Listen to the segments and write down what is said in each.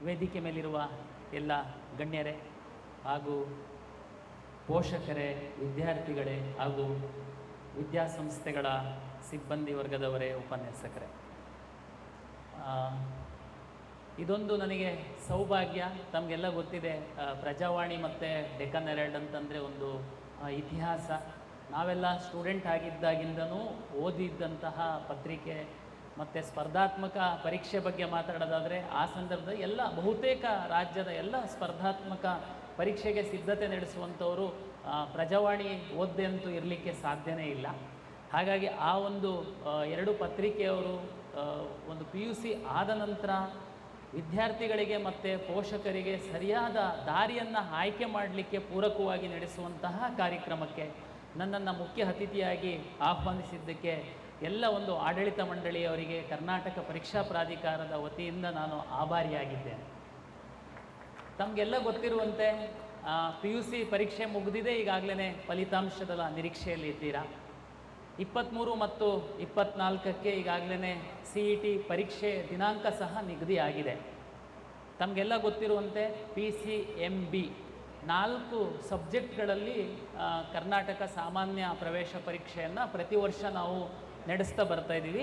ವೇದಿಕೆ ಮೇಲಿರುವ ಎಲ್ಲ ಗಣ್ಯರೇ ಹಾಗೂ ಪೋಷಕರೇ, ವಿದ್ಯಾರ್ಥಿಗಳೇ ಹಾಗೂ ವಿದ್ಯಾಸಂಸ್ಥೆಗಳ ಸಿಬ್ಬಂದಿ ವರ್ಗದವರೇ, ಉಪನ್ಯಾಸಕರೇ, ಇದೊಂದು ನನಗೆ ಸೌಭಾಗ್ಯ. ತಮಗೆಲ್ಲ ಗೊತ್ತಿದೆ, ಪ್ರಜಾವಾಣಿ ಮತ್ತು ಡೆಕ್ಕನ್ ಹೆರಾಲ್ಡ್ ಅಂತಂದರೆ ಒಂದು ಇತಿಹಾಸ. ನಾವೆಲ್ಲ ಸ್ಟೂಡೆಂಟ್ ಆಗಿದ್ದಾಗಿಂದನೂ ಓದಿದ್ದಂತಹ ಪತ್ರಿಕೆ. ಮತ್ತು ಸ್ಪರ್ಧಾತ್ಮಕ ಪರೀಕ್ಷೆ ಬಗ್ಗೆ ಮಾತಾಡೋದಾದರೆ ಆ ಸಂದರ್ಭದಲ್ಲಿ ಬಹುತೇಕ ರಾಜ್ಯದ ಎಲ್ಲ ಸ್ಪರ್ಧಾತ್ಮಕ ಪರೀಕ್ಷೆಗೆ ಸಿದ್ಧತೆ ನಡೆಸುವಂಥವರು ಪ್ರಜಾವಾಣಿ ಓದ್ದೆ ಅಂತೂ ಇರಲಿಕ್ಕೆ ಸಾಧ್ಯನೇ ಇಲ್ಲ. ಹಾಗಾಗಿ ಆ ಒಂದು ಎರಡು ಪತ್ರಿಕೆಯವರು ಒಂದು PUC ಆದ ನಂತರ ವಿದ್ಯಾರ್ಥಿಗಳಿಗೆ ಮತ್ತು ಪೋಷಕರಿಗೆ ಸರಿಯಾದ ದಾರಿಯನ್ನು ಆಯ್ಕೆ ಮಾಡಲಿಕ್ಕೆ ಪೂರಕವಾಗಿ ನಡೆಸುವಂತಹ ಕಾರ್ಯಕ್ರಮಕ್ಕೆ ನನ್ನನ್ನು ಮುಖ್ಯ ಅತಿಥಿಯಾಗಿ ಆಹ್ವಾನಿಸಿದ್ದಕ್ಕೆ ಎಲ್ಲ ಒಂದು ಆಡಳಿತ ಮಂಡಳಿಯವರಿಗೆ ಕರ್ನಾಟಕ ಪರೀಕ್ಷಾ ಪ್ರಾಧಿಕಾರದ ವತಿಯಿಂದ ನಾನು ಆಭಾರಿಯಾಗಿದ್ದೇನೆ. ತಮಗೆಲ್ಲ ಗೊತ್ತಿರುವಂತೆ PUC ಪರೀಕ್ಷೆ ಮುಗಿದಿದೆ, ಈಗಾಗಲೇ ಫಲಿತಾಂಶದ ನಿರೀಕ್ಷೆಯಲ್ಲಿ ಇದ್ದೀರಾ. 23 ಮತ್ತು 24ಕ್ಕೆ ಈಗಾಗಲೇ CET ಪರೀಕ್ಷೆ ದಿನಾಂಕ ಸಹ ನಿಗದಿಯಾಗಿದೆ. ತಮಗೆಲ್ಲ ಗೊತ್ತಿರುವಂತೆ PCMB 4 ಸಬ್ಜೆಕ್ಟ್ಗಳಲ್ಲಿ ಕರ್ನಾಟಕ ಸಾಮಾನ್ಯ ಪ್ರವೇಶ ಪರೀಕ್ಷೆಯನ್ನು ಪ್ರತಿ ವರ್ಷ ನಾವು ನಡೆಸ್ತಾ ಬರ್ತಾಯಿದ್ದೀವಿ.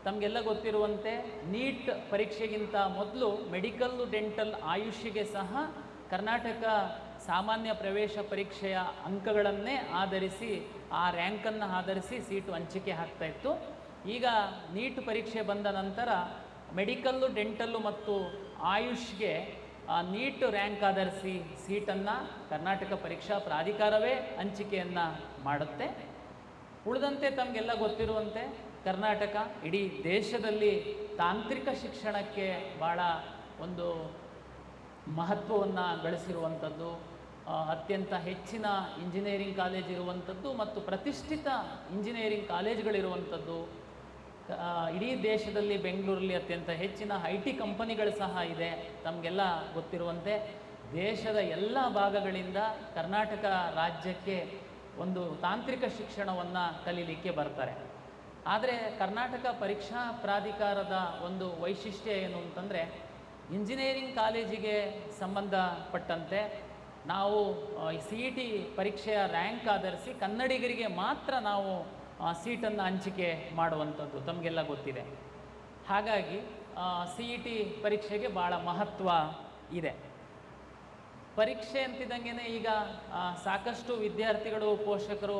ತಮಗೆಲ್ಲ ಗೊತ್ತಿರುವಂತೆ ನೀಟ್ ಪರೀಕ್ಷೆಗಿಂತ ಮೊದಲು ಮೆಡಿಕಲ್ಲು, ಡೆಂಟಲ್, ಆಯುಷಿಗೆ ಸಹ ಕರ್ನಾಟಕ ಸಾಮಾನ್ಯ ಪ್ರವೇಶ ಪರೀಕ್ಷೆಯ ಅಂಕಗಳನ್ನೇ ಆಧರಿಸಿ, ಆ ರ್ಯಾಂಕನ್ನು ಆಧರಿಸಿ ಸೀಟು ಹಂಚಿಕೆ ಆಗ್ತಾಯಿತ್ತು. ಈಗ ನೀಟ್ ಪರೀಕ್ಷೆ ಬಂದ ನಂತರ ಮೆಡಿಕಲ್ಲು, ಡೆಂಟಲ್ಲು ಮತ್ತು ಆಯುಷ್ಗೆ ನೀಟ್ ರ್ಯಾಂಕ್ ಆಧರಿಸಿ ಸೀಟನ್ನು ಕರ್ನಾಟಕ ಪರೀಕ್ಷಾ ಪ್ರಾಧಿಕಾರವೇ ಹಂಚಿಕೆಯನ್ನು ಮಾಡುತ್ತೆ. ಉಳಿದಂತೆ ತಮಗೆಲ್ಲ ಗೊತ್ತಿರುವಂತೆ ಕರ್ನಾಟಕ ಇಡೀ ದೇಶದಲ್ಲಿ ತಾಂತ್ರಿಕ ಶಿಕ್ಷಣಕ್ಕೆ ಭಾಳ ಒಂದು ಮಹತ್ವವನ್ನು ಗಳಿಸಿರುವಂಥದ್ದು, ಅತ್ಯಂತ ಹೆಚ್ಚಿನ ಇಂಜಿನಿಯರಿಂಗ್ ಕಾಲೇಜ್ ಇರುವಂಥದ್ದು ಮತ್ತು ಪ್ರತಿಷ್ಠಿತ ಇಂಜಿನಿಯರಿಂಗ್ ಕಾಲೇಜ್ಗಳಿರುವಂಥದ್ದು. ಇಡೀ ದೇಶದಲ್ಲಿ ಬೆಂಗಳೂರಲ್ಲಿ ಅತ್ಯಂತ ಹೆಚ್ಚಿನ IT ಕಂಪನಿಗಳು ಸಹ ಇದೆ. ತಮಗೆಲ್ಲ ಗೊತ್ತಿರುವಂತೆ ದೇಶದ ಎಲ್ಲ ಭಾಗಗಳಿಂದ ಕರ್ನಾಟಕ ರಾಜ್ಯಕ್ಕೆ ಒಂದು ತಾಂತ್ರಿಕ ಶಿಕ್ಷಣವನ್ನು ಕಲೀಲಿಕ್ಕೆ ಬರ್ತಾರೆ. ಆದರೆ ಕರ್ನಾಟಕ ಪರೀಕ್ಷಾ ಪ್ರಾಧಿಕಾರದ ಒಂದು ವೈಶಿಷ್ಟ್ಯ ಏನು ಅಂತಂದರೆ, ಇಂಜಿನಿಯರಿಂಗ್ ಕಾಲೇಜಿಗೆ ಸಂಬಂಧಪಟ್ಟಂತೆ ನಾವು CET ಪರೀಕ್ಷೆಯ ರ್ಯಾಂಕ್ ಆಧರಿಸಿ ಕನ್ನಡಿಗರಿಗೆ ಮಾತ್ರ ನಾವು ಸೀಟನ್ನು ಹಂಚಿಕೆ ಮಾಡುವಂಥದ್ದು ತಮಗೆಲ್ಲ ಗೊತ್ತಿದೆ. ಹಾಗಾಗಿ CET ಪರೀಕ್ಷೆಗೆ ಭಾಳ ಮಹತ್ವ ಇದೆ. ಪರೀಕ್ಷೆ ಅಂತಿದ್ದಂಗೆ ಈಗ ಸಾಕಷ್ಟು ವಿದ್ಯಾರ್ಥಿಗಳು, ಪೋಷಕರು,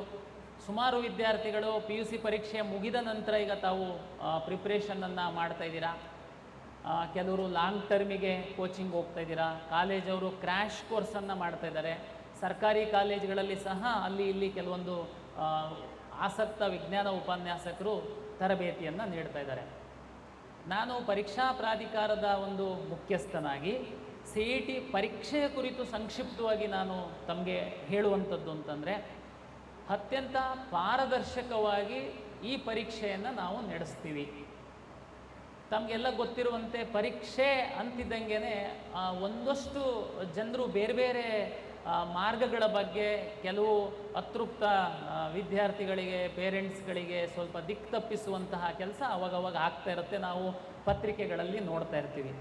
ಸುಮಾರು ವಿದ್ಯಾರ್ಥಿಗಳು PUC ಪರೀಕ್ಷೆ ಮುಗಿದ ನಂತರ ಈಗ ತಾವು ಪ್ರಿಪ್ರೇಷನನ್ನು ಮಾಡ್ತಾಯಿದ್ದೀರಾ. ಕೆಲವರು ಲಾಂಗ್ ಟರ್ಮಿಗೆ ಕೋಚಿಂಗ್ ಹೋಗ್ತಾಯಿದ್ದೀರಾ. ಕಾಲೇಜವರು ಕ್ರ್ಯಾಶ್ ಕೋರ್ಸನ್ನು ಮಾಡ್ತಾಯಿದ್ದಾರೆ. ಸರ್ಕಾರಿ ಕಾಲೇಜುಗಳಲ್ಲಿ ಸಹ ಅಲ್ಲಿ ಇಲ್ಲಿ ಕೆಲವೊಂದು ಆಸಕ್ತ ವಿಜ್ಞಾನ ಉಪನ್ಯಾಸಕರು ತರಬೇತಿಯನ್ನು ನೀಡ್ತಾ ಇದ್ದಾರೆ. ನಾನು ಪರೀಕ್ಷಾ ಪ್ರಾಧಿಕಾರದ ಒಂದು ಮುಖ್ಯಸ್ಥನಾಗಿ CET ಪರೀಕ್ಷೆಯ ಕುರಿತು ಸಂಕ್ಷಿಪ್ತವಾಗಿ ನಾನು ತಮಗೆ ಹೇಳುವಂಥದ್ದು ಅಂತಂದರೆ, ಅತ್ಯಂತ ಪಾರದರ್ಶಕವಾಗಿ ಈ ಪರೀಕ್ಷೆಯನ್ನು ನಾವು ನಡೆಸ್ತೀವಿ. ತಮಗೆಲ್ಲ ಗೊತ್ತಿರುವಂತೆ ಪರೀಕ್ಷೆ ಅಂತಿದ್ದಂಗೆ ಒಂದಷ್ಟು ಜನರು ಬೇರೆ ಬೇರೆ ಮಾರ್ಗಗಳ ಬಗ್ಗೆ, ಕೆಲವು ಅತೃಪ್ತ ವಿದ್ಯಾರ್ಥಿಗಳಿಗೆ, ಪೇರೆಂಟ್ಸ್ಗಳಿಗೆ ಸ್ವಲ್ಪ ದಿಕ್ಕು ತಪ್ಪಿಸುವಂತಹ ಕೆಲಸ ಅವಾಗವಾಗ ಆಗ್ತಾ ಇರುತ್ತೆ. ನಾವು ಪತ್ರಿಕೆಗಳಲ್ಲಿ ನೋಡ್ತಾ ಇರ್ತೀವಿ.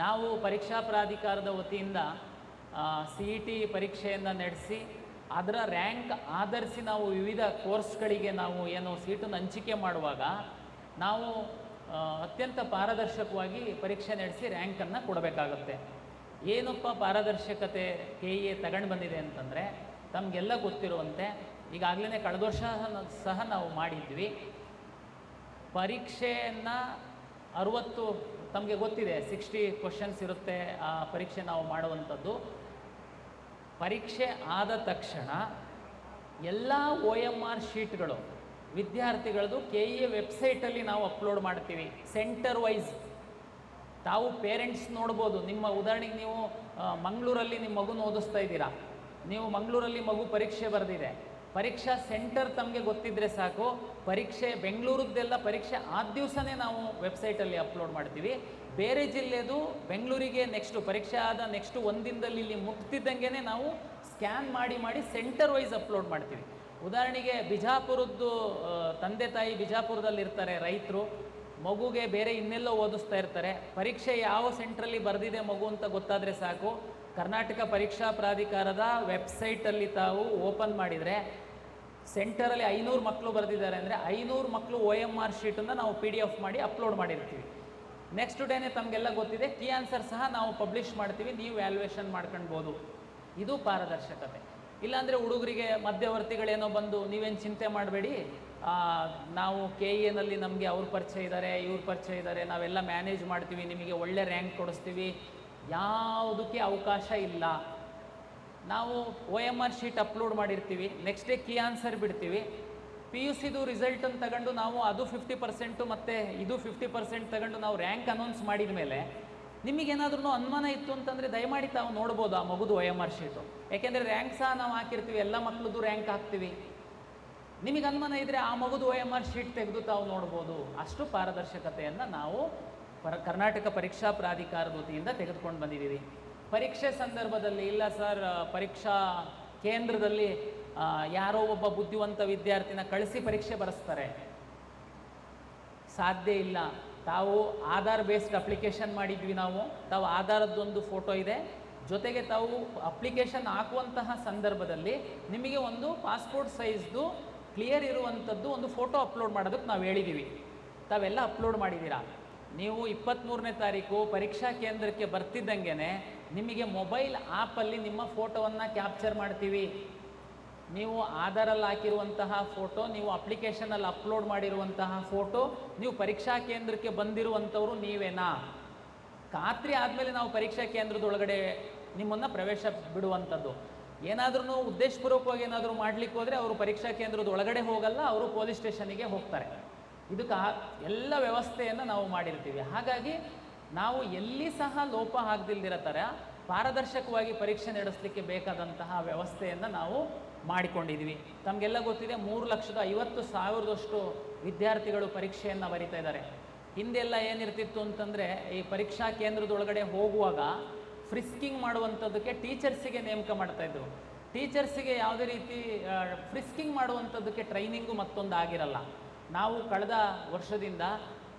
ನಾವು ಪರೀಕ್ಷಾ ಪ್ರಾಧಿಕಾರದ ವತಿಯಿಂದ CET ಪರೀಕ್ಷೆಯನ್ನು ನಡೆಸಿ ಅದರ ರ್ಯಾಂಕ್ ಆಧರಿಸಿ ನಾವು ವಿವಿಧ ಕೋರ್ಸ್ಗಳಿಗೆ ನಾವು ಏನು ಸೀಟನ್ನು ಹಂಚಿಕೆ ಮಾಡುವಾಗ ನಾವು ಅತ್ಯಂತ ಪಾರದರ್ಶಕವಾಗಿ ಪರೀಕ್ಷೆ ನಡೆಸಿ ರ್ಯಾಂಕನ್ನು ಕೊಡಬೇಕಾಗುತ್ತೆ. ಏನಪ್ಪ ಪಾರದರ್ಶಕತೆ KEA ತಗೊಂಡು ಬಂದಿದೆ ಅಂತಂದರೆ, ತಮಗೆಲ್ಲ ಗೊತ್ತಿರುವಂತೆ ಈಗಾಗಲೇ ಕಳೆದ ವರ್ಷ ಸಹ ನಾವು ಮಾಡಿದ್ವಿ. ಪರೀಕ್ಷೆಯನ್ನು 60, ತಮಗೆ ಗೊತ್ತಿದೆ 60 ಕ್ವಶನ್ಸ್ ಇರುತ್ತೆ ಆ ಪರೀಕ್ಷೆ ನಾವು ಮಾಡುವಂಥದ್ದು. ಪರೀಕ್ಷೆ ಆದ ತಕ್ಷಣ ಎಲ್ಲ OMR ಶೀಟ್ಗಳು ವಿದ್ಯಾರ್ಥಿಗಳದ್ದು KEA ವೆಬ್ಸೈಟಲ್ಲಿ ನಾವು ಅಪ್ಲೋಡ್ ಮಾಡ್ತೀವಿ. ಸೆಂಟರ್ ವೈಸ್ ತಾವು ಪೇರೆಂಟ್ಸ್ ನೋಡ್ಬೋದು. ನಿಮ್ಮ ಉದಾಹರಣೆಗೆ ನೀವು ಮಂಗಳೂರಲ್ಲಿ ನಿಮ್ಮ ಮಗುನ ಓದಿಸ್ತಾ ಇದ್ದೀರಾ, ನೀವು ಮಂಗಳೂರಲ್ಲಿ ಮಗು ಪರೀಕ್ಷೆ ಬರೆದಿದೆ, ಪರೀಕ್ಷಾ ಸೆಂಟರ್ ತಮಗೆ ಗೊತ್ತಿದ್ದರೆ ಸಾಕು. ಪರೀಕ್ಷೆ ಬೆಂಗಳೂರದ್ದೆಲ್ಲ ಪರೀಕ್ಷೆ ಆದ ದಿವಸನೇ ನಾವು ವೆಬ್ಸೈಟಲ್ಲಿ ಅಪ್ಲೋಡ್ ಮಾಡ್ತೀವಿ. ಬೇರೆ ಜಿಲ್ಲೆದು ಬೆಂಗಳೂರಿಗೆ ಪರೀಕ್ಷೆ ಆದ ನೆಕ್ಸ್ಟ್ ಒಂದಿನದಲ್ಲಿ ಇಲ್ಲಿ ಮುಟ್ತಿದ್ದಂಗೆ ನಾವು ಸ್ಕ್ಯಾನ್ ಮಾಡಿ ಸೆಂಟರ್ ವೈಸ್ ಅಪ್ಲೋಡ್ ಮಾಡ್ತೀವಿ. ಉದಾಹರಣೆಗೆ ಬಿಜಾಪುರದ್ದು ತಂದೆ ತಾಯಿ ಬಿಜಾಪುರದಲ್ಲಿರ್ತಾರೆ ರೈತರು, ಮಗುಗೆ ಬೇರೆ ಇನ್ನೆಲ್ಲೋ ಓದಿಸ್ತಾ ಇರ್ತಾರೆ. ಪರೀಕ್ಷೆ ಯಾವ ಸೆಂಟ್ರಲ್ಲಿ ಬರೆದಿದೆ ಮಗು ಅಂತ ಗೊತ್ತಾದರೆ ಸಾಕು, ಕರ್ನಾಟಕ ಪರೀಕ್ಷಾ ಪ್ರಾಧಿಕಾರದ ವೆಬ್ಸೈಟಲ್ಲಿ ತಾವು ಓಪನ್ ಮಾಡಿದರೆ ಸೆಂಟರಲ್ಲಿ 500 ಮಕ್ಕಳು ಬರೆದಿದ್ದಾರೆ ಅಂದರೆ 500 ಮಕ್ಕಳು OMR ಶೀಟನ್ನು ನಾವು PDF ಮಾಡಿ ಅಪ್ಲೋಡ್ ಮಾಡಿರ್ತೀವಿ. ನೆಕ್ಸ್ಟ್ ಡೇನೇ ತಮಗೆಲ್ಲ ಗೊತ್ತಿದೆ, ಕೀ ಆನ್ಸರ್ ಸಹ ನಾವು ಪಬ್ಲಿಷ್ ಮಾಡ್ತೀವಿ, ನೀವು ವ್ಯಾಲ್ಯೂಯೇಷನ್ ಮಾಡ್ಕೊಳ್ಬೋದು. ಇದು ಪಾರದರ್ಶಕತೆ. ಇಲ್ಲಾಂದರೆ ಹುಡುಗರಿಗೆ ಮಧ್ಯವರ್ತಿಗಳೇನೋ ಬಂದು ನೀವೇನು ಚಿಂತೆ ಮಾಡಬೇಡಿ, ನಾವು KEನಲ್ಲಿ ನಮಗೆ ಅವ್ರ ಪರಿಚಯ ಇದ್ದಾರೆ, ಇವ್ರ ಪರಿಚಯ ಇದ್ದಾರೆ, ನಾವೆಲ್ಲ ಮ್ಯಾನೇಜ್ ಮಾಡ್ತೀವಿ, ನಿಮಗೆ ಒಳ್ಳೆ ರ್ಯಾಂಕ್ ಕೊಡಿಸ್ತೀವಿ, ಯಾವುದಕ್ಕೆ ಅವಕಾಶ ಇಲ್ಲ. ನಾವು OMR ಶೀಟ್ ಅಪ್ಲೋಡ್ ಮಾಡಿರ್ತೀವಿ, ನೆಕ್ಸ್ಟ್ ಡೇ ಕೀ ಆನ್ಸರ್ ಬಿಡ್ತೀವಿ. PUCದು ರಿಸಲ್ಟನ್ನು ತಗೊಂಡು ನಾವು ಅದು 50% ಮತ್ತು ಇದು 50% ತಗೊಂಡು ನಾವು ರ್ಯಾಂಕ್ ಅನೌನ್ಸ್ ಮಾಡಿದ ಮೇಲೆ ನಿಮಗೇನಾದ್ರೂ ಅನುಮಾನ ಇತ್ತು ಅಂತಂದರೆ ದಯಮಾಡಿ ತಾವು ನೋಡ್ಬೋದು ಆ ಮಗುದು OMR ಶೀಟು. ಯಾಕೆಂದರೆ ರ್ಯಾಂಕ್ ಸಹ ನಾವು ಹಾಕಿರ್ತೀವಿ, ಎಲ್ಲ ಮಕ್ಕಳದ್ದು ರ್ಯಾಂಕ್ ಹಾಕ್ತೀವಿ. ನಿಮಗೆ ಅನುಮಾನ ಇದ್ದರೆ ಆ ಮಗುದು OMR ಶೀಟ್ ತೆಗೆದು ತಾವು ನೋಡ್ಬೋದು. ಅಷ್ಟು ಪಾರದರ್ಶಕತೆಯನ್ನು ನಾವು ಕರ್ನಾಟಕ ಪರೀಕ್ಷಾ ಪ್ರಾಧಿಕಾರದ ವತಿಯಿಂದ ತೆಗೆದುಕೊಂಡು ಬಂದಿದ್ದೀವಿ. ಪರೀಕ್ಷೆ ಸಂದರ್ಭದಲ್ಲಿ ಇಲ್ಲ ಸರ್, ಪರೀಕ್ಷಾ ಕೇಂದ್ರದಲ್ಲಿ ಯಾರೋ ಒಬ್ಬ ಬುದ್ಧಿವಂತ ವಿದ್ಯಾರ್ಥಿನ ಕಳಿಸಿ ಪರೀಕ್ಷೆ ಬರೆಸ್ತಾರೆ, ಸಾಧ್ಯ ಇಲ್ಲ. ತಾವು ಆಧಾರ್ ಬೇಸ್ಡ್ ಅಪ್ಲಿಕೇಶನ್ ಮಾಡಿದ್ವಿ ನಾವು, ತಾವು ಆಧಾರದ್ದೊಂದು ಫೋಟೋ ಇದೆ, ಜೊತೆಗೆ ತಾವು ಅಪ್ಲಿಕೇಶನ್ ಹಾಕುವಂತಹ ಸಂದರ್ಭದಲ್ಲಿ ನಿಮಗೆ ಒಂದು ಪಾಸ್ಪೋರ್ಟ್ ಸೈಜ್ದು ಕ್ಲಿಯರ್ ಇರುವಂಥದ್ದು ಒಂದು ಫೋಟೋ ಅಪ್ಲೋಡ್ ಮಾಡೋದಕ್ಕೆ ನಾವು ಹೇಳಿದ್ದೀವಿ. ತಾವೆಲ್ಲ ಅಪ್ಲೋಡ್ ಮಾಡಿದ್ದೀರಾ. ನೀವು 23ನೇ ತಾರೀಕು ಪರೀಕ್ಷಾ ಕೇಂದ್ರಕ್ಕೆ ಬರ್ತಿದ್ದಂಗೆ ನಿಮಗೆ ಮೊಬೈಲ್ ಆ್ಯಪಲ್ಲಿ ನಿಮ್ಮ ಫೋಟೋವನ್ನು ಕ್ಯಾಪ್ಚರ್ ಮಾಡ್ತೀವಿ. ನೀವು ಆಧಾರಲ್ಲಿ ಹಾಕಿರುವಂತಹ ಫೋಟೋ, ನೀವು ಅಪ್ಲಿಕೇಶನಲ್ಲಿ ಅಪ್ಲೋಡ್ ಮಾಡಿರುವಂತಹ ಫೋಟೋ, ನೀವು ಪರೀಕ್ಷಾ ಕೇಂದ್ರಕ್ಕೆ ಬಂದಿರುವಂಥವ್ರು ನೀವೇನಾ, ಖಾತ್ರಿ ಆದಮೇಲೆ ನಾವು ಪರೀಕ್ಷಾ ಕೇಂದ್ರದೊಳಗಡೆ ನಿಮ್ಮನ್ನು ಪ್ರವೇಶ ಬಿಡುವಂಥದ್ದು. ಏನಾದ್ರೂ ಉದ್ದೇಶಪೂರ್ವಕವಾಗಿ ಏನಾದರೂ ಮಾಡಲಿಕ್ಕೆ ಹೋದರೆ ಅವರು ಪರೀಕ್ಷಾ ಕೇಂದ್ರದ ಒಳಗಡೆ ಹೋಗಲ್ಲ, ಅವರು ಪೊಲೀಸ್ ಸ್ಟೇಷನಿಗೆ ಹೋಗ್ತಾರೆ. ಇದಕ್ಕೆ ಎಲ್ಲ ವ್ಯವಸ್ಥೆಯನ್ನು ನಾವು ಮಾಡಿರ್ತೀವಿ. ಹಾಗಾಗಿ ನಾವು ಎಲ್ಲಿ ಸಹ ಲೋಪ ಆಗದಿಲ್ದಿರೋ ಥರ ಪಾರದರ್ಶಕವಾಗಿ ಪರೀಕ್ಷೆ ನಡೆಸಲಿಕ್ಕೆ ಬೇಕಾದಂತಹ ವ್ಯವಸ್ಥೆಯನ್ನು ನಾವು ಮಾಡಿಕೊಂಡಿದ್ವಿ. ತಮಗೆಲ್ಲ ಗೊತ್ತಿದೆ, 3,50,000 ವಿದ್ಯಾರ್ಥಿಗಳು ಪರೀಕ್ಷೆಯನ್ನು ಬರೀತಾ ಇದ್ದಾರೆ. ಹಿಂದೆಲ್ಲ ಏನಿರ್ತಿತ್ತು ಅಂತಂದರೆ, ಈ ಪರೀಕ್ಷಾ ಕೇಂದ್ರದೊಳಗಡೆ ಹೋಗುವಾಗ ಫ್ರಿಸ್ಕಿಂಗ್ ಮಾಡುವಂಥದ್ದಕ್ಕೆ ಟೀಚರ್ಸಿಗೆ ನೇಮಕ ಮಾಡ್ತಾಯಿದ್ರು. ಟೀಚರ್ಸಿಗೆ ಯಾವುದೇ ರೀತಿ ಫ್ರಿಸ್ಕಿಂಗ್ ಮಾಡುವಂಥದ್ದಕ್ಕೆ ಟ್ರೈನಿಂಗು ಮತ್ತೊಂದು ಆಗಿರಲ್ಲ. ನಾವು ಕಳೆದ ವರ್ಷದಿಂದ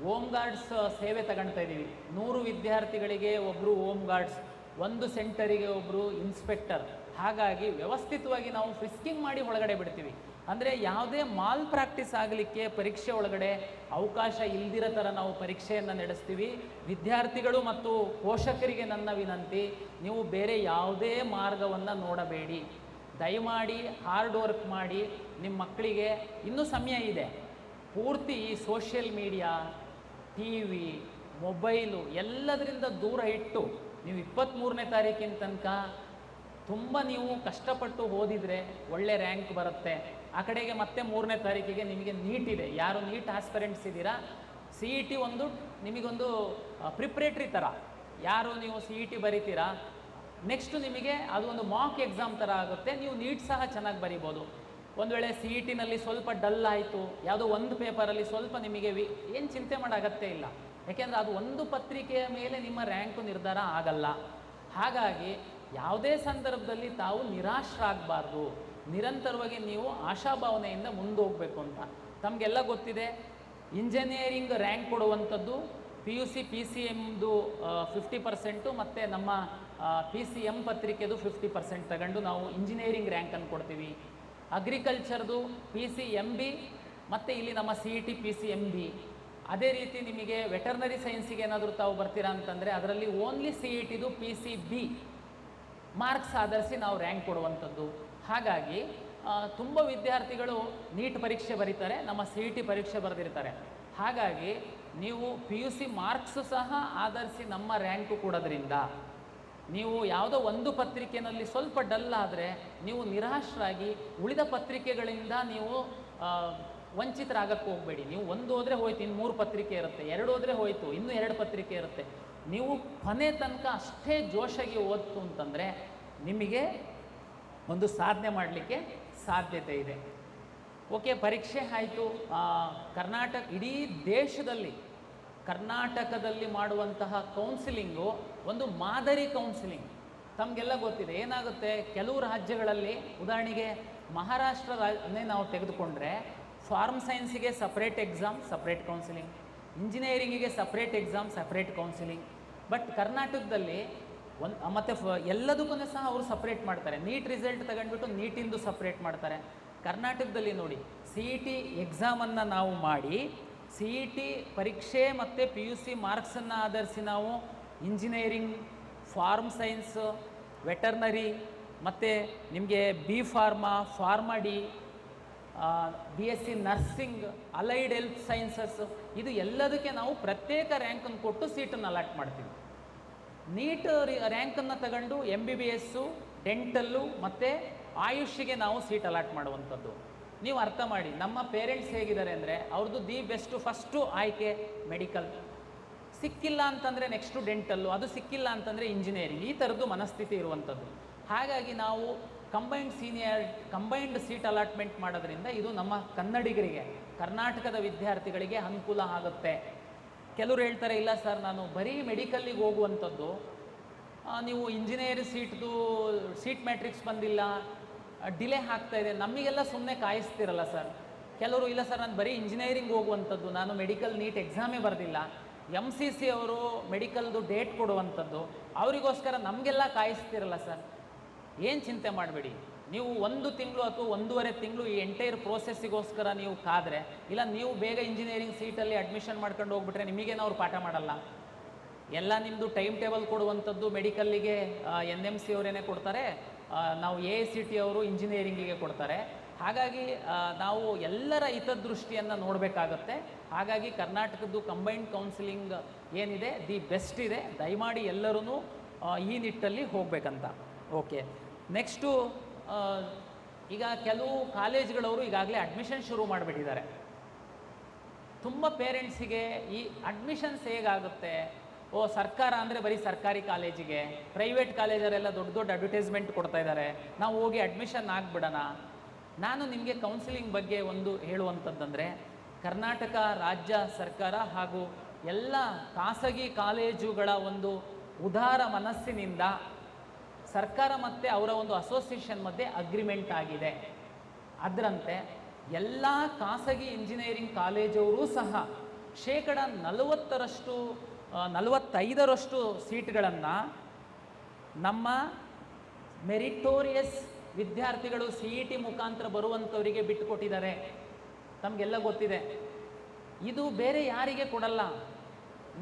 ಹೋಮ್ ಗಾರ್ಡ್ಸ್ ಸೇವೆ ತಗೊಳ್ತಾ ಇದ್ದೀವಿ. 100 ವಿದ್ಯಾರ್ಥಿಗಳಿಗೆ ಒಬ್ಬರು ಹೋಮ್ ಗಾರ್ಡ್ಸ್, 1 ಸೆಂಟರಿಗೆ ಒಬ್ಬರು ಇನ್ಸ್ಪೆಕ್ಟರ್. ಹಾಗಾಗಿ ವ್ಯವಸ್ಥಿತವಾಗಿ ನಾವು ಫ್ರಿಸ್ಕಿಂಗ್ ಮಾಡಿ ಒಳಗಡೆ ಬಿಡ್ತೀವಿ. ಅಂದರೆ ಯಾವುದೇ ಮಾಲ್ ಪ್ರಾಕ್ಟೀಸ್ ಆಗಲಿಕ್ಕೆ ಪರೀಕ್ಷೆ ಒಳಗಡೆ ಅವಕಾಶ ಇಲ್ದಿರೋ ಥರ ನಾವು ಪರೀಕ್ಷೆಯನ್ನು ನಡೆಸ್ತೀವಿ. ವಿದ್ಯಾರ್ಥಿಗಳು ಮತ್ತು ಪೋಷಕರಿಗೆ ನನ್ನ ವಿನಂತಿ, ನೀವು ಬೇರೆ ಯಾವುದೇ ಮಾರ್ಗವನ್ನು ನೋಡಬೇಡಿ. ದಯಮಾಡಿ ಹಾರ್ಡ್ ವರ್ಕ್ ಮಾಡಿ. ನಿಮ್ಮ ಮಕ್ಕಳಿಗೆ ಇನ್ನೂ ಸಮಯ ಇದೆ. ಪೂರ್ತಿ ಈ ಸೋಷಿಯಲ್ ಮೀಡಿಯಾ, TV, ಮೊಬೈಲು ಎಲ್ಲದರಿಂದ ದೂರ ಇಟ್ಟು ನೀವು 23ನೇ ತಾರೀಕಿನ ತನಕ ತುಂಬ ನೀವು ಕಷ್ಟಪಟ್ಟು ಓದಿದರೆ ಒಳ್ಳೆ ರ್ಯಾಂಕ್ ಬರುತ್ತೆ. ಆ ಕಡೆಗೆ ಮತ್ತೆ 3ನೇ ತಾರೀಕಿಗೆ ನಿಮಗೆ ನೀಟ್ ಇದೆ. ಯಾರು ನೀಟ್ ಆಸ್ಪಿರೆಂಟ್ಸ್ ಇದ್ದೀರಾ, CET ಒಂದು ನಿಮಗೊಂದು ಪ್ರಿಪ್ರೇಟ್ರಿ ಥರ. ಯಾರು ನೀವು CET ಬರೀತೀರಾ, ನೆಕ್ಸ್ಟು ನಿಮಗೆ ಅದು ಒಂದು ಮಾಕ್ ಎಕ್ಸಾಮ್ ಥರ ಆಗುತ್ತೆ. ನೀವು ನೀಟ್ ಸಹ ಚೆನ್ನಾಗಿ ಬರಿಬೋದು. ಒಂದು ವೇಳೆ CETನಲ್ಲಿ ಸ್ವಲ್ಪ ಡಲ್ ಆಯಿತು, ಯಾವುದೋ ಒಂದು ಪೇಪರಲ್ಲಿ ಸ್ವಲ್ಪ ನಿಮಗೆ ಏನು ಚಿಂತೆ ಮಾಡೋ ಅಗತ್ಯ ಇಲ್ಲ. ಯಾಕೆಂದರೆ ಅದು ಒಂದು ಪತ್ರಿಕೆಯ ಮೇಲೆ ನಿಮ್ಮ ರ್ಯಾಂಕು ನಿರ್ಧಾರ ಆಗಲ್ಲ. ಹಾಗಾಗಿ ಯಾವುದೇ ಸಂದರ್ಭದಲ್ಲಿ ತಾವು ನಿರಾಶರಾಗಬಾರ್ದು. ನಿರಂತರವಾಗಿ ನೀವು ಆಶಾಭಾವನೆಯಿಂದ ಮುಂದೋಗಬೇಕು ಅಂತ. ತಮಗೆಲ್ಲ ಗೊತ್ತಿದೆ, ಇಂಜಿನಿಯರಿಂಗ್ ರ್ಯಾಂಕ್ ಕೊಡುವಂಥದ್ದು PUC PCMದು 50% ಮತ್ತು ನಮ್ಮ PCM ಪತ್ರಿಕೆದು 50% ತಗೊಂಡು ನಾವು ಇಂಜಿನಿಯರಿಂಗ್ ರ್ಯಾಂಕನ್ನು ಕೊಡ್ತೀವಿ. ಅಗ್ರಿಕಲ್ಚರ್ದು PCMB ಮತ್ತು ಇಲ್ಲಿ ನಮ್ಮ CET PCMB. ಅದೇ ರೀತಿ ನಿಮಗೆ ವೆಟರ್ನರಿ ಸೈನ್ಸಿಗೆ ಏನಾದರೂ ತಾವು ಬರ್ತೀರಾ ಅಂತಂದರೆ ಅದರಲ್ಲಿ ಓನ್ಲಿ CETದು PCB ಮಾರ್ಕ್ಸ್ ಆಧರಿಸಿ ನಾವು ರ್ಯಾಂಕ್ ಕೊಡುವಂಥದ್ದು. ಹಾಗಾಗಿ ತುಂಬ ವಿದ್ಯಾರ್ಥಿಗಳು ನೀಟ್ ಪರೀಕ್ಷೆ ಬರೀತಾರೆ, ನಮ್ಮ CET ಪರೀಕ್ಷೆ ಬರೆದಿರ್ತಾರೆ. ಹಾಗಾಗಿ ನೀವು PUC ಮಾರ್ಕ್ಸು ಸಹ ಆಧರಿಸಿ ನಮ್ಮ ರ್ಯಾಂಕು ಕೊಡೋದ್ರಿಂದ ನೀವು ಯಾವುದೋ ಒಂದು ಪತ್ರಿಕೆಯಲ್ಲಿ ಸ್ವಲ್ಪ ಡಲ್ ಆದರೆ ನೀವು ನಿರಾಶರಾಗಿ ಉಳಿದ ಪತ್ರಿಕೆಗಳಿಂದ ನೀವು ವಂಚಿತರಾಗಕ್ಕೆ ಹೋಗಬೇಡಿ. ನೀವು ಒಂದು ಹೋದರೆ ಹೋಯ್ತು, ಇನ್ನು 3 ಪತ್ರಿಕೆ ಇರುತ್ತೆ, 2 ಹೋದರೆ ಹೋಯಿತು, ಇನ್ನೂ 2 ಪತ್ರಿಕೆ ಇರುತ್ತೆ. ನೀವು ಕೊನೆ ತನಕ ಅಷ್ಟೇ ಜೋಶಾಗಿ ಓದ್ತು ಅಂತಂದರೆ ನಿಮಗೆ ಒಂದು ಸಾಧನೆ ಮಾಡಲಿಕ್ಕೆ ಸಾಧ್ಯತೆ ಇದೆ. ಓಕೆ, ಪರೀಕ್ಷೆ ಆಯಿತು. ಇಡೀ ದೇಶದಲ್ಲಿ ಕರ್ನಾಟಕದಲ್ಲಿ ಮಾಡುವಂತಹ ಕೌನ್ಸಿಲಿಂಗು ಒಂದು ಮಾದರಿ ಕೌನ್ಸಿಲಿಂಗ್. ತಮಗೆಲ್ಲ ಗೊತ್ತಿದೆ ಏನಾಗುತ್ತೆ, ಕೆಲವು ರಾಜ್ಯಗಳಲ್ಲಿ ಉದಾಹರಣೆಗೆ ಮಹಾರಾಷ್ಟ್ರನೇ ನಾವು ತೆಗೆದುಕೊಂಡ್ರೆ ಫಾರ್ಮ್ ಸೈನ್ಸಿಗೆ ಸಪ್ರೇಟ್ ಎಕ್ಸಾಮ್, ಸಪ್ರೇಟ್ ಕೌನ್ಸಿಲಿಂಗ್. ಇಂಜಿನಿಯರಿಂಗಿಗೆ separate exam, separate counselling. But ಕರ್ನಾಟಕದಲ್ಲಿ ಮತ್ತು ಎಲ್ಲದಕ್ಕೂ ಸಹ ಅವರು ಸಪ್ರೇಟ್ ಮಾಡ್ತಾರೆ. ನೀಟ್ ರಿಸಲ್ಟ್ ತಗೊಂಡ್ಬಿಟ್ಟು ನೀಟಿಂದು ಸಪ್ರೇಟ್ ಮಾಡ್ತಾರೆ. ಕರ್ನಾಟಕದಲ್ಲಿ ನೋಡಿ, ಸಿ ಇ ಟಿ ಎಕ್ಸಾಮನ್ನು ನಾವು ಮಾಡಿ, ಸಿ ಇ ಟಿ ಪರೀಕ್ಷೆ ಮತ್ತು PUC ಮಾರ್ಕ್ಸನ್ನು ಆಧರಿಸಿ ನಾವು ಇಂಜಿನಿಯರಿಂಗ್, ಫಾರ್ಮ್ ಸೈನ್ಸ್, ವೆಟರ್ನರಿ ಮತ್ತು ನಿಮಗೆ B pharma D, BSc nursing, allied health sciences, ಇದು ಎಲ್ಲದಕ್ಕೆ ನಾವು ಪ್ರತ್ಯೇಕ ರ್ಯಾಂಕನ್ನು ಕೊಟ್ಟು ಸೀಟನ್ನು ಅಲಾಟ್ ಮಾಡ್ತೀವಿ. ನೀಟ್ ರ್ಯಾಂಕನ್ನು ತಗೊಂಡು MBBS, ಡೆಂಟಲ್ಲು ಮತ್ತು ಆಯುಷ್ಗೆ ನಾವು ಸೀಟ್ ಅಲಾಟ್ ಮಾಡುವಂಥದ್ದು. ನೀವು ಅರ್ಥ ಮಾಡಿ, ನಮ್ಮ ಪೇರೆಂಟ್ಸ್ ಹೇಗಿದ್ದಾರೆ ಅಂದರೆ, ಅವ್ರದ್ದು ದಿ ಬೆಸ್ಟು ಫಸ್ಟು ಆಯ್ಕೆ ಮೆಡಿಕಲ್, ಸಿಕ್ಕಿಲ್ಲ ಅಂತಂದರೆ ನೆಕ್ಸ್ಟು ಡೆಂಟಲ್ಲು, ಅದು ಸಿಕ್ಕಿಲ್ಲ ಅಂತಂದರೆ ಇಂಜಿನಿಯರಿಂಗ್, ಈ ಥರದ್ದು ಮನಸ್ಥಿತಿ ಇರುವಂಥದ್ದು. ಹಾಗಾಗಿ ನಾವು ಕಂಬೈನ್ಡ್ ಸೀಟ್ ಅಲಾಟ್ಮೆಂಟ್ ಮಾಡೋದ್ರಿಂದ ಇದು ನಮ್ಮ ಕನ್ನಡಿಗರಿಗೆ, ಕರ್ನಾಟಕದ ವಿದ್ಯಾರ್ಥಿಗಳಿಗೆ ಅನುಕೂಲ ಆಗುತ್ತೆ. ಕೆಲವರು ಹೇಳ್ತಾರೆ, ಇಲ್ಲ ಸರ್ ನಾನು ಬರೀ ಮೆಡಿಕಲ್ಲಿಗೆ ಹೋಗುವಂಥದ್ದು, ನೀವು ಇಂಜಿನಿಯರಿಂಗ್ ಸೀಟ್ ಮ್ಯಾಟ್ರಿಕ್ಸ್ ಬಂದಿಲ್ಲ, ಡಿಲೇ ಆಗ್ತಾ ಇದೆ, ನಮಗೆಲ್ಲ ಸುಮ್ಮನೆ ಕಾಯಿಸ್ತಿರಲ್ಲ ಸರ್. ಕೆಲವರು, ಇಲ್ಲ ಸರ್ ನಾನು ಬರೀ ಇಂಜಿನಿಯರಿಂಗ್ ಹೋಗುವಂಥದ್ದು, ನಾನು ಮೆಡಿಕಲ್ ನೀಟ್ ಎಕ್ಸಾಮೇ ಬರೆದಿಲ್ಲ, MCC ಅವರು ಮೆಡಿಕಲ್ದು ಡೇಟ್ ಕೊಡುವಂಥದ್ದು, ಅವರಿಗೋಸ್ಕರ ನಮಗೆಲ್ಲ ಕಾಯಿಸ್ತಿರಲ್ಲ ಸರ್. ಏನು ಚಿಂತೆ ಮಾಡಬೇಡಿ, ನೀವು 1 ತಿಂಗಳು ಅಥವಾ 1.5 ತಿಂಗಳು ಈ ಎಂಟೈರ್ ಪ್ರೋಸೆಸ್ಸಿಗೋಸ್ಕರ ನೀವು ಕಾದರೆ, ಇಲ್ಲ ನೀವು ಬೇಗ ಇಂಜಿನಿಯರಿಂಗ್ ಸೀಟಲ್ಲಿ ಅಡ್ಮಿಷನ್ ಮಾಡ್ಕೊಂಡು ಹೋಗ್ಬಿಟ್ರೆ ನಿಮಗೇನು ಅವ್ರು ಪಾಠ ಮಾಡಲ್ಲ. ಎಲ್ಲ ನಿಮ್ಮದು ಟೈಮ್ ಟೇಬಲ್ ಕೊಡುವಂಥದ್ದು ಮೆಡಿಕಲ್ಲಿಗೆ NMC ಅವರೇನೆ ಕೊಡ್ತಾರೆ, ನಾವು AICT ಅವರು ಇಂಜಿನಿಯರಿಂಗಿಗೆ ಕೊಡ್ತಾರೆ. ಹಾಗಾಗಿ ನಾವು ಎಲ್ಲರ ಹಿತದೃಷ್ಟಿಯನ್ನು ನೋಡಬೇಕಾಗತ್ತೆ. ಹಾಗಾಗಿ ಕರ್ನಾಟಕದ್ದು ಕಂಬೈನ್ಡ್ ಕೌನ್ಸಿಲಿಂಗ್ ಏನಿದೆ ದಿ ಬೆಸ್ಟ್ ಇದೆ. ದಯಮಾಡಿ ಎಲ್ಲರೂ ಈ ನಿಟ್ಟಲ್ಲಿ ಹೋಗಬೇಕಂತ. ಓಕೆ, ನೆಕ್ಸ್ಟು ಈಗ ಕೆಲವು ಕಾಲೇಜ್ಗಳವರು ಈಗಾಗಲೇ ಅಡ್ಮಿಷನ್ ಶುರು ಮಾಡಿಬಿಟ್ಟಿದ್ದಾರೆ. ತುಂಬ ಪೇರೆಂಟ್ಸಿಗೆ ಈ ಅಡ್ಮಿಷನ್ಸ್ ಹೇಗಾಗುತ್ತೆ, ಸರ್ಕಾರ ಅಂದರೆ ಬರೀ ಸರ್ಕಾರಿ ಕಾಲೇಜಿಗೆ, ಪ್ರೈವೇಟ್ ಕಾಲೇಜರೆಲ್ಲ ದೊಡ್ಡ ದೊಡ್ಡ ಅಡ್ವರ್ಟೈಸ್ಮೆಂಟ್ ಕೊಡ್ತಾ ಇದ್ದಾರೆ, ನಾವು ಹೋಗಿ ಅಡ್ಮಿಷನ್ ಆಗಿಬಿಡೋಣ. ನಾನು ನಿಮಗೆ ಕೌನ್ಸಿಲಿಂಗ್ ಬಗ್ಗೆ ಒಂದು ಹೇಳುವಂಥದ್ದಂದರೆ, ಕರ್ನಾಟಕ ರಾಜ್ಯ ಸರ್ಕಾರ ಹಾಗೂ ಎಲ್ಲ ಖಾಸಗಿ ಕಾಲೇಜುಗಳ ಒಂದು ಉದಾರ ಮನಸ್ಸಿನಿಂದ ಸರ್ಕಾರ ಮತ್ತು ಅವರ ಒಂದು ಅಸೋಸಿಯೇಷನ್ ಮಧ್ಯೆ ಅಗ್ರಿಮೆಂಟ್ ಆಗಿದೆ. ಅದರಂತೆ ಎಲ್ಲ ಖಾಸಗಿ ಇಂಜಿನಿಯರಿಂಗ್ ಕಾಲೇಜವರು ಸಹ 45% ಸೀಟ್ಗಳನ್ನು ನಮ್ಮ ಮೆರಿಟೋರಿಯಸ್ ವಿದ್ಯಾರ್ಥಿಗಳು CET ಮುಖಾಂತರ ಬರುವಂಥವರಿಗೆ ಬಿಟ್ಟುಕೊಟ್ಟಿದ್ದಾರೆ. ತಮಗೆಲ್ಲ ಗೊತ್ತಿದೆ, ಇದು ಬೇರೆ ಯಾರಿಗೆ ಕೊಡಲ್ಲ.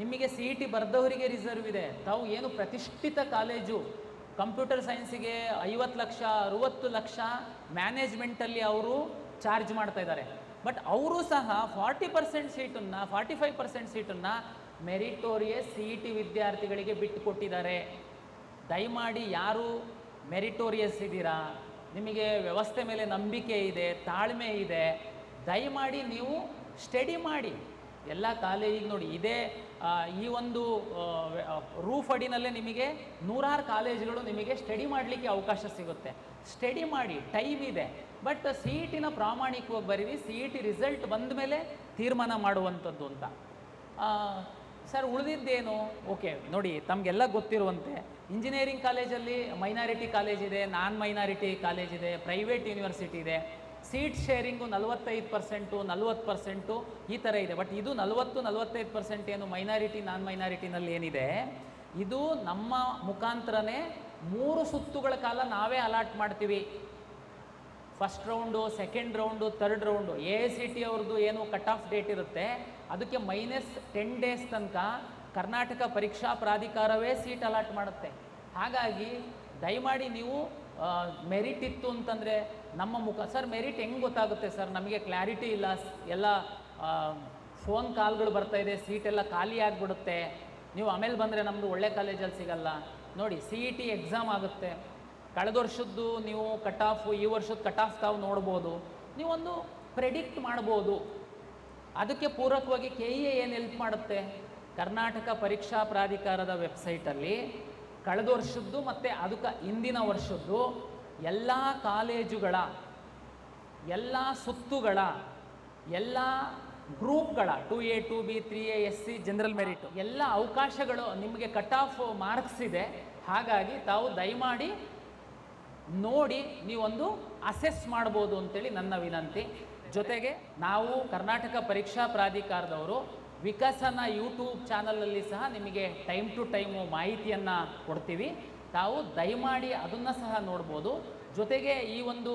ನಿಮಗೆ CET ಬರೆದವರಿಗೆ ರಿಸರ್ವ್ ಇದೆ. ತಾವು ಏನು ಪ್ರತಿಷ್ಠಿತ ಕಾಲೇಜು, ಕಂಪ್ಯೂಟರ್ ಸೈನ್ಸಿಗೆ 50 ಲಕ್ಷ 60 ಲಕ್ಷ ಮ್ಯಾನೇಜ್ಮೆಂಟಲ್ಲಿ ಅವರು ಚಾರ್ಜ್ ಮಾಡ್ತಾ ಇದ್ದಾರೆ. ಬಟ್ ಅವರು ಸಹ 40% ಸೀಟನ್ನು 45% ಸೀಟನ್ನು ಮೆರಿಟೋರಿಯಸ್ CET ವಿದ್ಯಾರ್ಥಿಗಳಿಗೆ ಬಿಟ್ಟುಕೊಟ್ಟಿದ್ದಾರೆ. ದಯಮಾಡಿ ಯಾರು ಮೆರಿಟೋರಿಯಸ್ ಇದ್ದೀರಾ, ನಿಮಗೆ ವ್ಯವಸ್ಥೆ ಮೇಲೆ ನಂಬಿಕೆ ಇದೆ, ತಾಳ್ಮೆ ಇದೆ, ದಯಮಾಡಿ ನೀವು ಸ್ಟಡಿ ಮಾಡಿ. ಎಲ್ಲ ಕಾಲೇಜಿಗೆ ನೋಡಿ, ಇದೇ ಈ ಒಂದು ರೂಫ್ ಅಡಿನಲ್ಲೇ ನಿಮಗೆ 100 ಕಾಲೇಜುಗಳು ನಿಮಗೆ ಸ್ಟಡಿ ಮಾಡಲಿಕ್ಕೆ ಅವಕಾಶ ಸಿಗುತ್ತೆ. ಸ್ಟಡಿ ಮಾಡಿ, ಟೈಮ್ ಇದೆ. ಬಟ್ CETನ ಪ್ರಾಮಾಣಿಕವಾಗಿ ಬರೀರಿ, CET ರಿಸಲ್ಟ್ ಬಂದ ಮೇಲೆ ತೀರ್ಮಾನ ಮಾಡುವಂಥದ್ದು ಅಂತ. ಸರ್ ಉಳಿದಿದ್ದೇನು? ಓಕೆ ನೋಡಿ, ತಮಗೆಲ್ಲ ಗೊತ್ತಿರುವಂತೆ ಇಂಜಿನಿಯರಿಂಗ್ ಕಾಲೇಜಲ್ಲಿ ಮೈನಾರಿಟಿ ಕಾಲೇಜ್ ಇದೆ, ನಾನ್ ಮೈನಾರಿಟಿ ಕಾಲೇಜ್ ಇದೆ, ಪ್ರೈವೇಟ್ ಯೂನಿವರ್ಸಿಟಿ ಇದೆ. ಸೀಟ್ ಶೇರಿಂಗು 45%, 40% ಈ ಥರ ಇದೆ. ಬಟ್ ಇದು 40-45% ಏನು ಮೈನಾರಿಟಿ ನಾನ್ ಮೈನಾರಿಟಿನಲ್ಲಿ ಏನಿದೆ, ಇದು ನಮ್ಮ ಮುಖಾಂತರನೇ 3 ಸುತ್ತುಗಳ ಕಾಲ ನಾವೇ ಅಲಾಟ್ ಮಾಡ್ತೀವಿ. First round, second round, third round. AICT ಅವ್ರದ್ದು ಏನು ಕಟ್ ಆಫ್ ಡೇಟ್ ಇರುತ್ತೆ, ಅದಕ್ಕೆ -10 ಡೇಸ್ ತನಕ ಕರ್ನಾಟಕ ಪರೀಕ್ಷಾ ಪ್ರಾಧಿಕಾರವೇ ಸೀಟ್ ಅಲಾಟ್ ಮಾಡುತ್ತೆ. ಹಾಗಾಗಿ ದಯಮಾಡಿ ನೀವು ಮೆರಿಟ್ ಇತ್ತು ಅಂತಂದರೆ ನಮ್ಮ ಸರ್ ಮೆರಿಟ್ ಹೆಂಗೆ ಗೊತ್ತಾಗುತ್ತೆ ಸರ್, ನಮಗೆ ಕ್ಲಾರಿಟಿ ಇಲ್ಲ, ಎಲ್ಲ ಫೋನ್ ಕಾಲ್ಗಳು ಬರ್ತಾಯಿದೆ, ಸೀಟೆಲ್ಲ ಖಾಲಿ ಆಗಿಬಿಡುತ್ತೆ, ನೀವು ಆಮೇಲೆ ಬಂದರೆ ನಮ್ಮದು ಒಳ್ಳೆ ಕಾಲೇಜಲ್ಲಿ ಸಿಗಲ್ಲ. ನೋಡಿ, CET ಎಕ್ಸಾಮ್ ಆಗುತ್ತೆ, ಕಳೆದ ವರ್ಷದ್ದು ನೀವು ಕಟ್ ಆಫ್, ಈ ವರ್ಷದ ಕಟ್ ಆಫ್ ತಾವು ನೋಡ್ಬೋದು, ನೀವೊಂದು ಪ್ರೆಡಿಕ್ಟ್ ಮಾಡ್ಬೋದು. ಅದಕ್ಕೆ ಪೂರಕವಾಗಿ KEA ಏನು ಹೆಲ್ಪ್ ಮಾಡುತ್ತೆ, ಕರ್ನಾಟಕ ಪರೀಕ್ಷಾ ಪ್ರಾಧಿಕಾರದ ವೆಬ್ಸೈಟಲ್ಲಿ ಕಳೆದ ವರ್ಷದ್ದು ಮತ್ತು ಅದಕ್ಕೆ ಹಿಂದಿನ ವರ್ಷದ್ದು ಎಲ್ಲ ಕಾಲೇಜುಗಳ, ಎಲ್ಲ ಸುತ್ತುಗಳ, ಎಲ್ಲ ಗ್ರೂಪ್ಗಳ 2A 2B 3A SC general merit ಎಲ್ಲ ಅವಕಾಶಗಳು ನಿಮಗೆ ಕಟ್ ಆಫ್ ಮಾರ್ಕ್ಸ್ ಇದೆ. ಹಾಗಾಗಿ ತಾವು ದಯಮಾಡಿ ನೋಡಿ ನೀವೊಂದು ಅಸೆಸ್ ಮಾಡ್ಬೋದು ಅಂತೇಳಿ ನನ್ನ ವಿನಂತಿ. ಜೊತೆಗೆ ನಾವು ಕರ್ನಾಟಕ ಪರೀಕ್ಷಾ ಪ್ರಾಧಿಕಾರದವರು ವಿಕಸನ ಯೂಟ್ಯೂಬ್ ಚಾನಲಲ್ಲಿ ಸಹ ನಿಮಗೆ ಟೈಮ್ ಟು ಟೈಮು ಮಾಹಿತಿಯನ್ನು ಕೊಡ್ತೀವಿ. ತಾವು ದಯಮಾಡಿ ಅದನ್ನು ಸಹ ನೋಡ್ಬೋದು. ಜೊತೆಗೆ ಈ ಒಂದು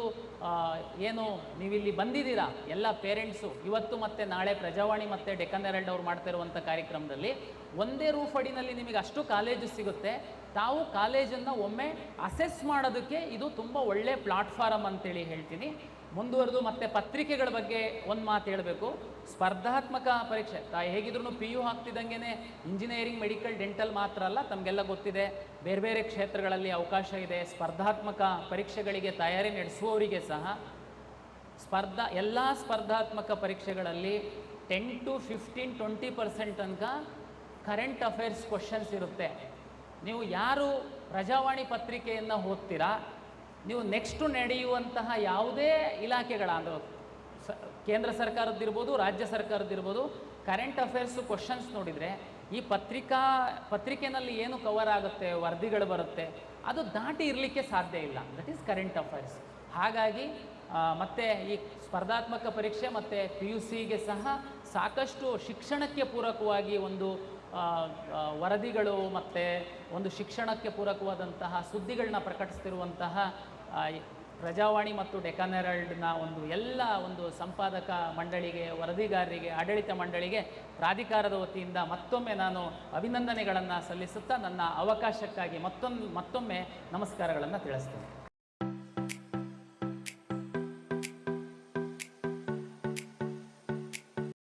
ಏನು ನೀವಿಲ್ಲಿ ಬಂದಿದ್ದೀರಾ ಎಲ್ಲ ಪೇರೆಂಟ್ಸು, ಇವತ್ತು ಮತ್ತು ನಾಳೆ ಪ್ರಜಾವಾಣಿ ಮತ್ತು ಡೆಕ್ಕನ್ ಹೆರಾಲ್ಡ್ ಅವ್ರು ಮಾಡ್ತಾ ಇರುವಂಥ ಕಾರ್ಯಕ್ರಮದಲ್ಲಿ ಒಂದೇ ರೂಫ್ ಅಡಿನಲ್ಲಿ ನಿಮಗೆ ಅಷ್ಟು ಕಾಲೇಜು ಸಿಗುತ್ತೆ. ತಾವು ಕಾಲೇಜನ್ನು ಒಮ್ಮೆ ಅಸೆಸ್ ಮಾಡೋದಕ್ಕೆ ಇದು ತುಂಬ ಒಳ್ಳೆ ಪ್ಲಾಟ್ಫಾರಮ್ ಅಂತೇಳಿ ಹೇಳ್ತೀನಿ. ಮುಂದುವರೆದು ಮತ್ತೆ ಪತ್ರಿಕೆಗಳ ಬಗ್ಗೆ ಒಂದು ಮಾತು ಹೇಳಬೇಕು. ಸ್ಪರ್ಧಾತ್ಮಕ ಪರೀಕ್ಷೆ ಹೇಗಿದ್ರು PU ಹಾಕ್ತಿದ್ದಂಗೆ ಇಂಜಿನಿಯರಿಂಗ್, ಮೆಡಿಕಲ್, ಡೆಂಟಲ್ ಮಾತ್ರ ಅಲ್ಲ, ತಮಗೆಲ್ಲ ಗೊತ್ತಿದೆ ಬೇರೆ ಬೇರೆ ಕ್ಷೇತ್ರಗಳಲ್ಲಿ ಅವಕಾಶ ಇದೆ. ಸ್ಪರ್ಧಾತ್ಮಕ ಪರೀಕ್ಷೆಗಳಿಗೆ ತಯಾರಿ ನಡೆಸುವವರಿಗೆ ಸಹ ಎಲ್ಲ ಸ್ಪರ್ಧಾತ್ಮಕ ಪರೀಕ್ಷೆಗಳಲ್ಲಿ 10 to 15, 20% ತನಕ ಕರೆಂಟ್ ಅಫೇರ್ಸ್ ಕ್ವಶನ್ಸ್ ಇರುತ್ತೆ. ನೀವು ಯಾರು ಪ್ರಜಾವಾಣಿ ಪತ್ರಿಕೆಯನ್ನು ಓದ್ತೀರಾ, ನೀವು ನೆಕ್ಸ್ಟು ನಡೆಯುವಂತಹ ಯಾವುದೇ ಇಲಾಖೆಗಳ ಅಂದರೆ ಕೇಂದ್ರ ಸರ್ಕಾರದ್ದಿರ್ಬೋದು, ರಾಜ್ಯ ಸರ್ಕಾರದ್ದಿರ್ಬೋದು, ಕರೆಂಟ್ ಅಫೇರ್ಸು ಕ್ವಶನ್ಸ್ ನೋಡಿದರೆ ಈ ಪತ್ರಿಕೆಯಲ್ಲಿ ಏನು ಕವರ್ ಆಗುತ್ತೆ, ವರದಿಗಳು ಬರುತ್ತೆ, ಅದು ದಾಟಿ ಇರಲಿಕ್ಕೆ ಸಾಧ್ಯ ಇಲ್ಲ. That is current affairs. ಹಾಗಾಗಿ ಮತ್ತು ಈ ಸ್ಪರ್ಧಾತ್ಮಕ ಪರೀಕ್ಷೆ ಮತ್ತು PUCಗೆ ಸಹ ಸಾಕಷ್ಟು ಶಿಕ್ಷಣಕ್ಕೆ ಪೂರಕವಾಗಿ ಒಂದು ವರದಿಗಳು ಮತ್ತು ಒಂದು ಶಿಕ್ಷಣಕ್ಕೆ ಪೂರಕವಾದಂತಹ ಸುದ್ದಿಗಳನ್ನ ಪ್ರಕಟಿಸ್ತಿರುವಂತಹ ಪ್ರಜಾವಾಣಿ ಮತ್ತು ಡೆಕ್ಕನ್ ಹೆರಾಲ್ಡ್ನ ಎಲ್ಲ ಸಂಪಾದಕ ಮಂಡಳಿಗೆ, ವರದಿಗಾರರಿಗೆ, ಆಡಳಿತ ಮಂಡಳಿಗೆ ಪ್ರಾಧಿಕಾರದ ವತಿಯಿಂದ ಮತ್ತೊಮ್ಮೆ ನಾನು ಅಭಿನಂದನೆಗಳನ್ನು ಸಲ್ಲಿಸುತ್ತಾ ನನ್ನ ಅವಕಾಶಕ್ಕಾಗಿ ಮತ್ತೊಮ್ಮೆ ನಮಸ್ಕಾರಗಳನ್ನು ತಿಳಿಸ್ತೇನೆ.